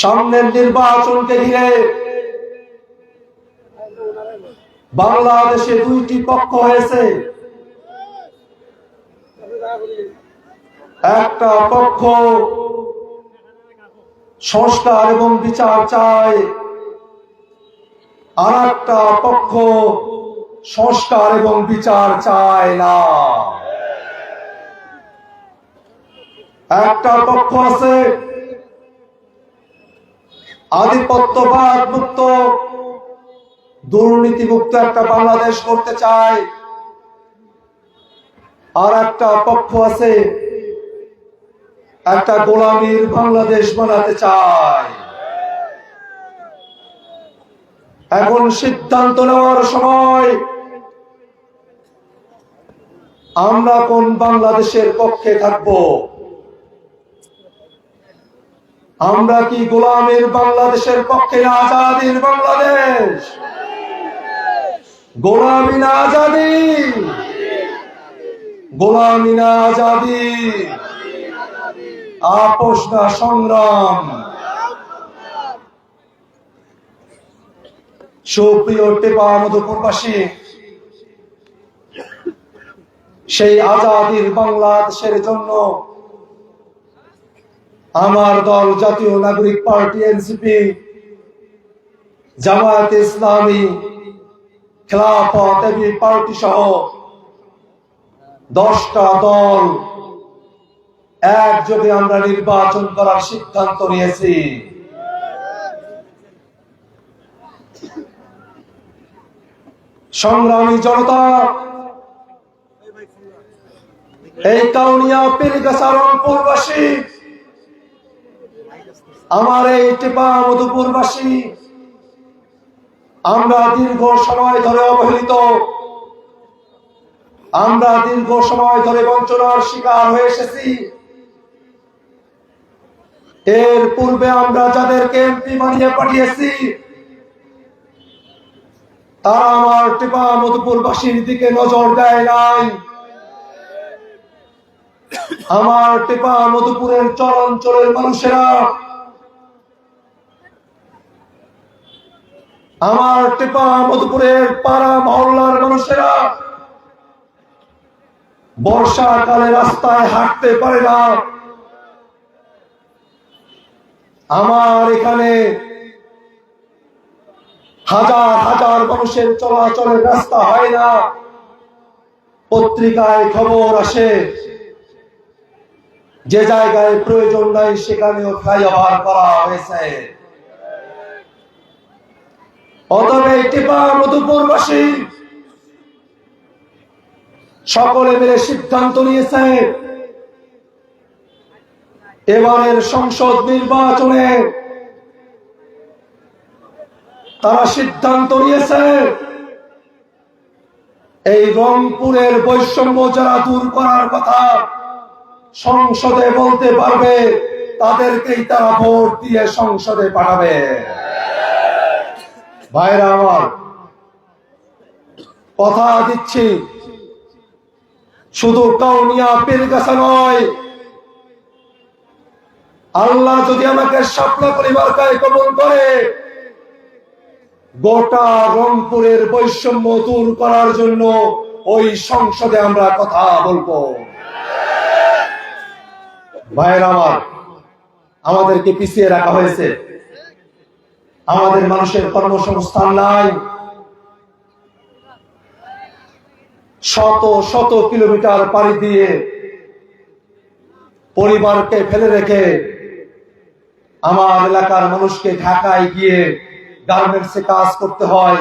সামনের নির্বাচনকে ঘিরে বাংলাদেশে দুইটি পক্ষ হয়েছে। একটা পক্ষ সংস্কার এবং বিচার চায়, আর একটা পক্ষ সংস্কার এবং বিচার চায় না। একটা পক্ষ আছে আধিপত্যবাদ মুক্ত, দুর্নীতি মুক্ত একটা বাংলাদেশ করতে চায়, আর একটা পক্ষ আছে একটা গোলামীর বাংলাদেশ বানাতে চায়। এখন সিদ্ধান্ত নেওয়ার সময়, আমরা কোন বাংলাদেশের পক্ষে থাকব? আমরা কি গোলামীর বাংলাদেশের পক্ষে, আজাদির বাংলাদেশ? গোলামি না আজাদি, গোলামি না আজাদি, আপোষ না সংগ্রাম। সুপ্রিয় টেপা মধুপুরবাসী, সেই আজাদির বাংলাদেশের জন্য আমার দল জাতীয় নাগরিক পার্টি এনসিপি, জামায়াতে ইসলামী, খেলাফত পার্টি সহ 10টা দল একযোগে আমরা নির্বাচন করার সিদ্ধান্ত নিয়েছি। সংগ্রামী জনতা, এই কাউনিয়া পীরগাছা রংপুরবাসী, আমার এই টেপা মধুপুরবাসী, আমরা দীর্ঘ সময় ধরে অবহেলিত, আমরা দীর্ঘ সময় ধরে বঞ্চনার শিকার হয়ে এসেছি। এর পূর্বে আমরা যাদেরকে এমপি বানিয়ে পাঠিয়েছি, তারা আমার টেপা মধুপুরবাসীর দিকে নজর দেয় নাই। আমার টেপা মধুপুরের চরাঞ্চলের মানুষেরা, আমার টেপা মধুপুরের পাড়া মহল্লার মানুষেরা বর্ষাকালে রাস্তায় হাঁটতে পারে না। আমার এখানে হাজার হাজার মানুষের চলাচলের রাস্তা হয় না। পত্রিকায় খবর আসে, যে জায়গায় প্রয়োজন নাই সেখানেও ফ্লাইওভার করা হয়েছে। অতএব এই টেপা মধুপুরবাসী সকলে মিলে সিদ্ধান্ত নিয়েছে, এবারের সংসদ নির্বাচনে তারা সিদ্ধান্ত নিয়েছে, এই রংপুরের বৈষম্য যারা দূর করার কথা সংসদে বলতে পারবে, তাদেরকেই তারা ভোট দিয়ে সংসদে পাঠাবে। ভাইরা আমার, কথা দিচ্ছি, শুধু কাউনিয়া পীরগাছা নয়, আল্লাহ যদি আমাকে শাপলা পরিবার কবুল করে, গোটা রংপুরের বৈষম্য দূর করার জন্য ওই সংসদে আমরা কথা বলবো। ভাইরা আমার, আমাদেরকে পিছিয়ে রাখা হয়েছে, আমাদের মানুষের কর্মসংস্থান নাই। শত শত কিলোমিটার পাড়ি দিয়ে পরিবারকে ফেলে রেখে আমার এলাকার মানুষকে ঢাকায় গিয়ে গার্মেন্টসে কাজ করতে হয়,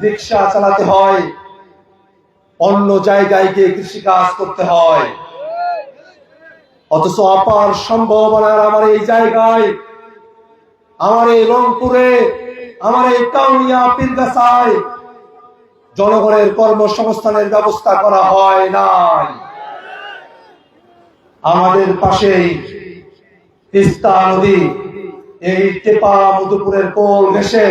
রিক্সা চালাতে হয়, অন্য জায়গায় গিয়ে কৃষি কাজ করতে হয়। অথচ অপার সম্ভাবনার আমার এই জায়গায়, আমার এই রংপুরে, আমার এই কাউনিয়া পীরগাছায় জনগণের কর্মসংস্থানের ব্যবস্থা করা হয় নাই। আমাদের পাশেই তিস্তা নদী, এই টেপা মধুপুরের কোল ঘেঁষে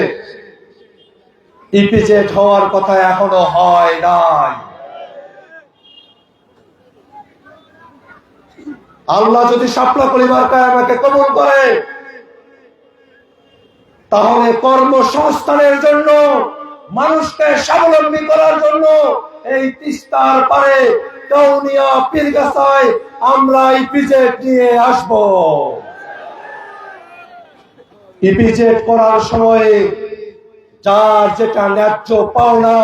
ইপিজেড হওয়ার কথা এখনো হয় নাই। আল্লাহ যদি শাপলা পরিবার আমাকে কবুল করে, তাহলে কর্মসংস্থানের জন্য, মানুষকে স্বাবলম্বী করার জন্য এই তিস্তার পারে কাউনিয়া পীরগাছায় আমরা ইপিজেড নিয়ে আসব। ইপিজেড করার সময়ে যার যেটা ন্যায্য পাওনা,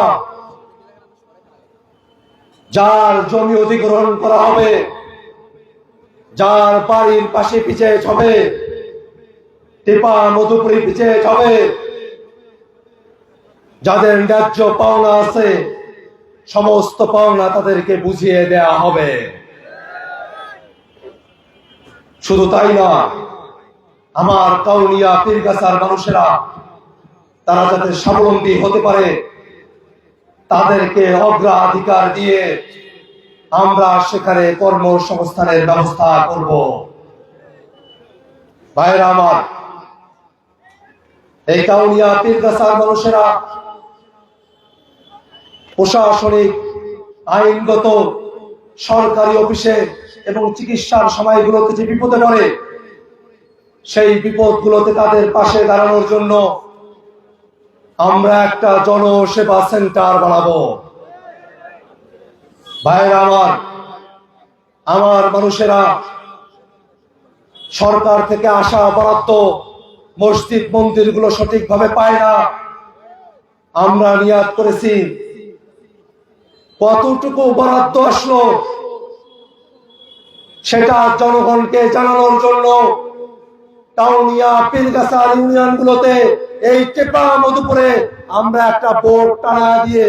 যার জমি অধিগ্রহণ করা হবে, যার বাড়ির পাশে পিছেট হবে, টিপা মধুপুরি পিছেট হবে, যাদের ন্যায্য পাওনা আছে সমস্ত পাওনা তাদেরকে বুঝিয়ে দেয়া হবে। শুধু তাই না, আমার কাউনিয়া পীরগাছার মানুষেরা তারা যাতে স্বাবলম্বী হতে পারে তাদেরকে অগ্রাধিকার দিয়ে আমরা সেখানে কর্মসংস্থানের ব্যবস্থা করব। ভাইরা আমার, এই কাউনিয়া পীরগাছার মানুষেরা প্রশাসনিক, আইনগত, সরকারি অফিসে এবং চিকিৎসার সময়গুলোতে যে বিপদে পড়ে সেই বিপদগুলোতে তাদের পাশে দাঁড়ানোর জন্য আমরা একটা জনসেবা সেন্টার বানাবো। ভাইরা আমার, আমার মানুষেরা সরকার থেকে আসা বরাদ্দ মসজিদ মন্দিরগুলো সঠিকভাবে পায় না। আমরা নিয়াত করেছি কতটুকু বরাদ্দ আসলো সেটা জনগণকে জানানোর জন্য কাউনিয়া পীরগাছার ইউনিয়নগুলোতে এই টেপা মধুপুরে আমরা একটা বোর্ড টানা দিয়ে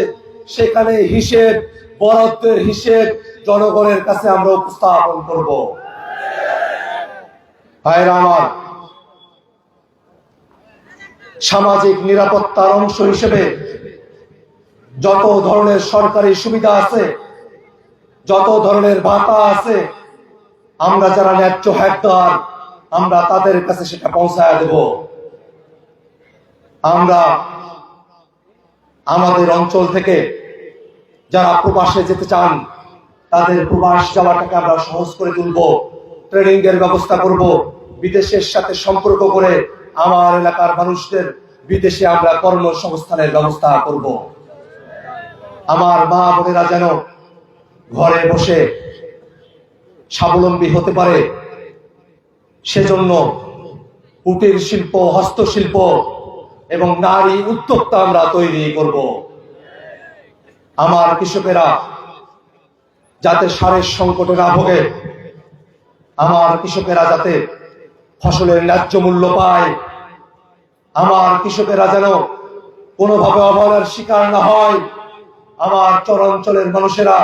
সেখানে হিসেব, বরাদ্দের হিসেব জনগণের কাছে আমরা উপস্থাপন করব। ভাইরা আমার, সামাজিক নিরাপত্তার অংশ হিসেবে যত ধরনের সরকারি সুবিধা আছে, যত ধরনের ভাতা আছে, আমরা যারা ন্যায্য হকদার আমরা তাদের কাছে সেটা পৌঁছায় দেব। আমরা আমাদের অঞ্চল থেকে যারা প্রবাসে যেতে চান তাদের প্রবাস যাওয়াটাকে আমরা সহজ করে তুলব, ট্রেনিং এর ব্যবস্থা করব, বিদেশের সাথে সম্পর্ক করে আমার এলাকার মানুষদের বিদেশে আমরা কর্মসংস্থানের ব্যবস্থা করব। আমার মা বোনেরা যেন ঘরে বসে স্বাবলম্বী হতে পারে সেজন্য কুটির শিল্প, হস্তশিল্প এবং নারী উদ্যোক্তা আমরা তৈরি করব। আমার কৃষকেরা যাতে সারের সংকটে না ভোগে, আমার কৃষকেরা যাতে ফসলের ন্যায্য মূল্য পায়, আমার কৃষকেরা যেন কোনোভাবে অবহেলার শিকার না হয়, আমার চরাঞ্চলের মানুষেরা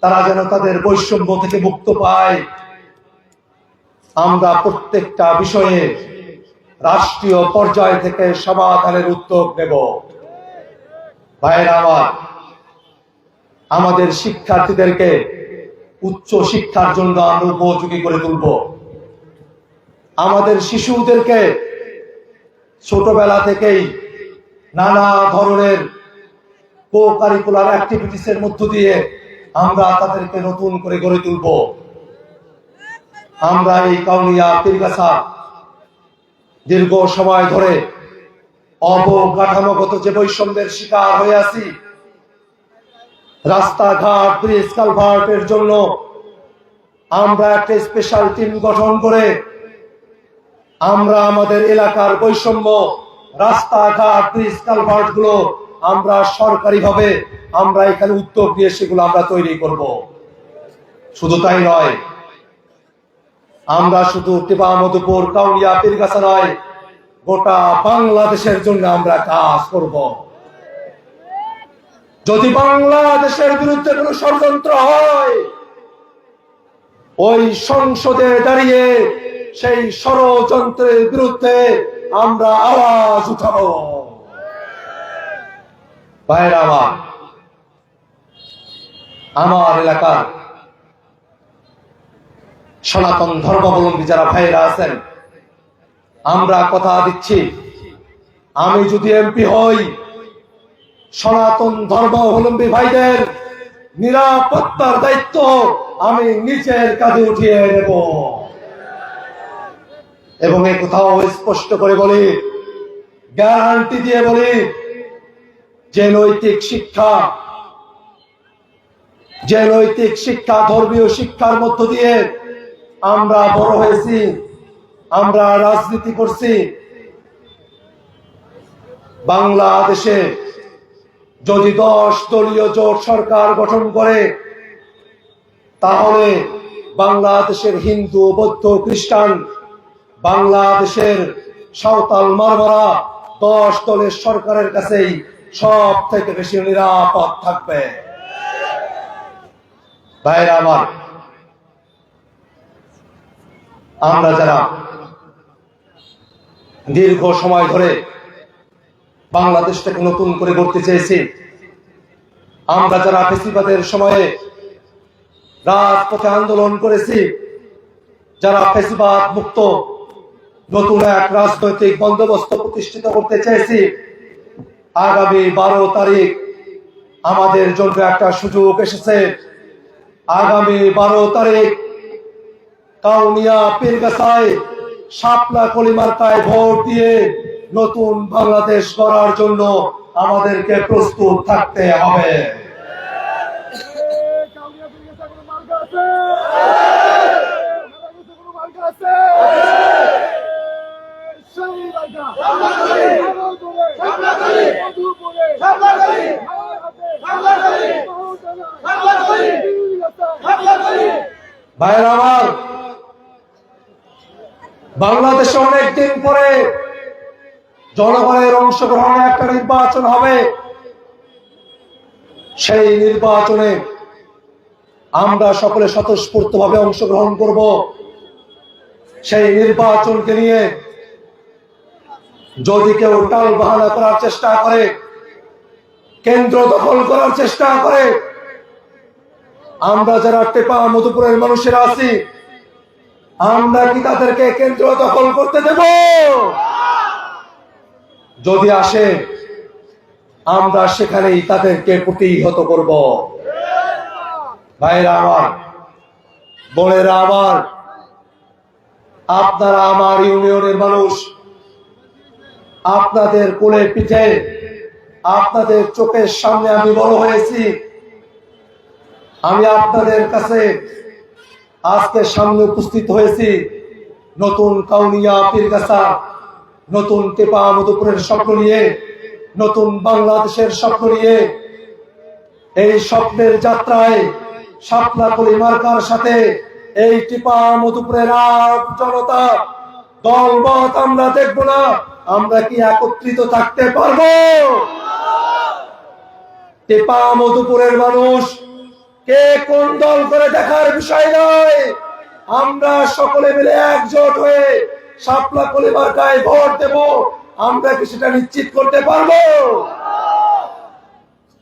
তারা যেন তাদের বৈষম্য থেকে মুক্ত পায়, আমরা প্রত্যেকটা বিষয়ে রাষ্ট্রীয় পর্যায় থেকে সমাধানের উদ্যোগ নেব। ভাইরা আমার, আমাদের শিক্ষার্থীদেরকে উচ্চ শিক্ষার জন্য আমরা উপযোগী করে তুলব। আমাদের শিশুদেরকে ছোটবেলা থেকেই নানা ধরনের কো কারিকুলার অ্যাক্টিভিটিস এর মধ্য দিয়ে আমরা তাদেরকে নতুন করে গড়ে তুলব। আমরা এই কাউনিয়া পীরগাছা দীর্ঘ সময় ধরে অবকাঠামোগত যে বৈষম্যের শিকার হয়ে আছি, রাস্তাঘাট, ব্রিজ, কালভার্টের জন্য আমরা একটা স্পেশাল টিম গঠন করে আমরা আমাদের এলাকার বৈষম্য, রাস্তাঘাট, ব্রিজ, কালভার্ট গুলো আমরা সরকারিভাবে আমরা এখানে উদ্যোগ নিয়ে সেগুলো আমরা তৈরি করব। শুধু তাই নয়, আমরা শুধু টিপা মধুপুর, কাউনিয়া পীরগাছা নয়, গোটা বাংলাদেশের জন্য আমরা কাজ করব। যদি বাংলাদেশের বিরুদ্ধে কোনো ষড়যন্ত্র হয়, ওই সংসদে দাঁড়িয়ে সেই ষড়যন্ত্রের বিরুদ্ধে আমরা আওয়াজ উঠাবো। ভাইরা আমার এলাকার সনাতন ধর্মাবলম্বী যারা ভাইরা আছেন, আমরা কথা দিচ্ছি, আমি যদি এমপি হই, সনাতন ধর্মাবলম্বী ভাইদের নিরাপত্তার দায়িত্ব আমি নিজের কাঁধে উঠিয়ে নেব। এবং এই কথাও স্পষ্ট করে বলি, গ্যারান্টি দিয়ে বলি, যে নৈতিক শিক্ষা ধর্মীয় শিক্ষার মধ্য দিয়ে আমরা বড় হয়েছি, আমরা রাজনীতি করছি, বাংলাদেশে যদি 10 দলীয় জোট সরকার গঠন করে, তাহলে বাংলাদেশের হিন্দু, বৌদ্ধ, খ্রিস্টান, বাংলাদেশের সাঁওতাল, মারমারা 10 দলের সরকারের কাছেই সব থেকে বেশি নিরাপদ থাকবে। ভাইরা আমার, আমরা যারা দীর্ঘ সময় ধরে বাংলাদেশটাকে নতুন করে গড়তে চেয়েছি, আমরা যারা ফ্যাসিবাদের সময়ে রাজপথে আন্দোলন করেছি, যারা ফ্যাসিবাদ মুক্ত নতুন এক রাজনৈতিক বন্দোবস্ত প্রতিষ্ঠিত করতে চেয়েছি, আগামী 12 তারিখ আমাদের জন্য একটা সুযোগ এসেছে। আগামী 12 তারিখ কাউনিয়া পীরগাছায় শাপলা কলি মার্কায় ভোট দিয়ে নতুন বাংলাদেশ গড়ার জন্য আমাদেরকে প্রস্তুত থাকতে হবে। ভাইয়েরা আমার, বাংলাদেশে অনেকদিন পরে জনগণের অংশগ্রহণে একটা নির্বাচন হবে। সেই নির্বাচনে আমরা সকলে স্বতঃস্ফূর্তভাবে অংশগ্রহণ করব। সেই নির্বাচনকে নিয়ে যদি কেউ টাল বাহানা করার চেষ্টা করে, কেন্দ্র দখল করার চেষ্টা করে, আমরা যারা টেপা মধুপুরের মানুষেরা আছি, আমরা কি তাদেরকে কেন্দ্র দখল করতে দেব? যদি আসে, আমরা সেখানেই তাদেরকে প্রতিহত করব। ভাইরা আমার, বোনেরা আমার, আপনারা আমার ইউনিয়নের মানুষ, আপনাদের কোলে পিঠে, আপনাদের চোখের সামনে আমি বড় হয়েছি। আমি আপনাদের কাছে আজকে সামনে উপস্থিত হয়েছি নতুন কাউনিয়া পীরগাছা, নতুন টেপা মধুপুরের স্বপ্ন নিয়ে, নতুন বাংলাদেশের স্বপ্ন নিয়ে। এই স্বপ্নের যাত্রায় শাপলা কলি মার্কার সাথে এই টেপা মধুপুরের জনতা দলমত আমরা দেখব না। আমরা কি একত্রিত থাকতে পারবো? টেপা মধুপুরের মানুষ কে কোন দল করে দেখার বিষয় নয়, আমরা সকলে মিলে একজোট হয়ে শাপলা কলি মার্কায় ভোট দেব। আমরা কি সেটা নিশ্চিত করতে পারবো?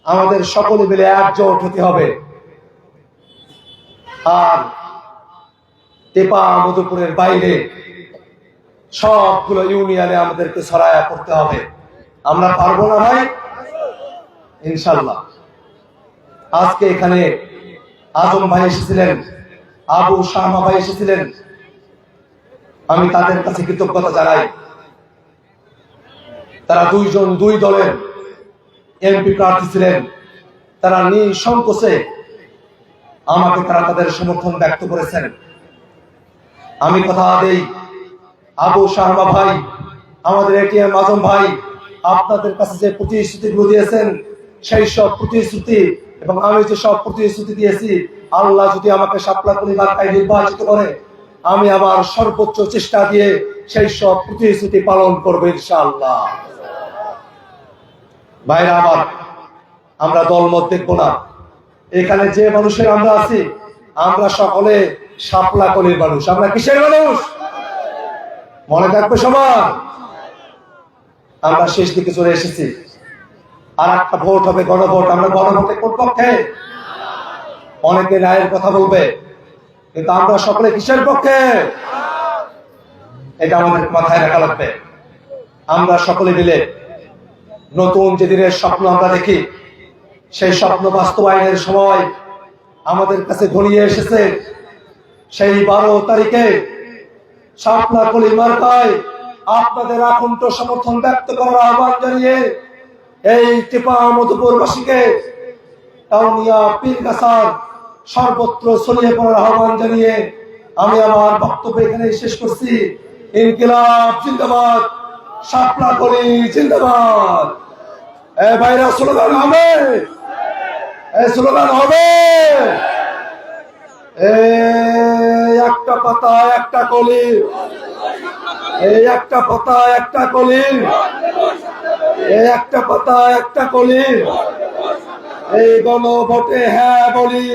আমাদের সকলে মিলে একজোট হতে হবে। আর টেপা মধুপুরের বাইরে সবগুলো ইউনিয়নে আমাদেরকে ছড়ায়া করতে হবে। আমরা পারবো না ভাই? ইনশাল্লাহ। আজকে এখানে আজম ভাই এসেছিলেন, আবু শাহমা ভাই এসেছিলেন, আমি তাদের কাছে কৃতজ্ঞতা জানাই। তারা দুই দলের এমপি প্রার্থী ছিলেন। তারা নিঃসংকোচে আমাকে তাদের সমর্থন ব্যক্ত করেছেন। আমি কথা দেই, আবু শাহমা ভাই, আমাদের এটিএম আজম ভাই, আপনাদের কাছে যে প্রতিশ্রুতিগুলো দিয়েছেন, সেই সব প্রতিশ্রুতি এবং আমি যে সব প্রতিশ্রুতি দিয়েছি, আল্লাহ যদি আমাকে শাপলা কলি মার্কায় নির্বাচিত করে, আমি আমার সর্বোচ্চ চেষ্টা দিয়ে সেই সব প্রতিশ্রুতি পালন করবো ইনশাআল্লাহ। ভাইরা আমার, আমরা দলমত দেখবো না। এখানে যে মানুষের আমরা আছি, আমরা সকলে শাপলা কলির মানুষ। আমরা কিসের মানুষ? মনে থাকবে সবার। আমরা শেষ দিকে চলে এসেছি। আর একটা ভোট হবে, গণভোট। আমরা গণভোটে কোন পক্ষে? অনেকে রায়ের কথা বলবে, কিন্তু আমরা সকলে কিসের পক্ষে? এটা আমাদের মাথায় রাখা লাগবে। আমরা সকলে মিলে নতুন যে দিনের স্বপ্ন আমরা দেখি, সেই স্বপ্ন বাস্তবায়নের সময় আমাদের কাছে ঘনিয়ে এসেছে। সেই 12 তারিখে শাপলা কলি মার্কায় আপনাদের আকণ্ঠ সমর্থন ব্যক্ত করার আহ্বান জানিয়ে এই টিপা মধুপুরবাসীকে কাউনিয়া পীরগাছার সর্বত্র ছড়িয়ে পড়ার আহ্বান জানিয়ে আমি আমার বক্তব্য এখানে শেষ করছি। ইনকিলাব জিন্দাবাদ, শাপলা কলি জিন্দাবাদ। এই ভাইরা স্লোগান হবে, এই স্লোগান হবে। এই একটা পাতা একটা কলি, এই একটা পাতা একটা কলি, এই একটা পাতা একটা কলি। এই গণভোটে হ্যাঁ বলি,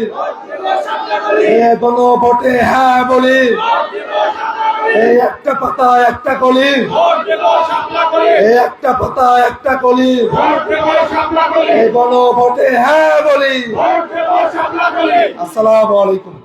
এই গণভোটে হ্যাঁ বলি। এই একটা পাতা একটা কলি, এই একটা পাতা একটা কলি। এই গণভোটে হ্যাঁ বলি। আসসালামু আলাইকুম।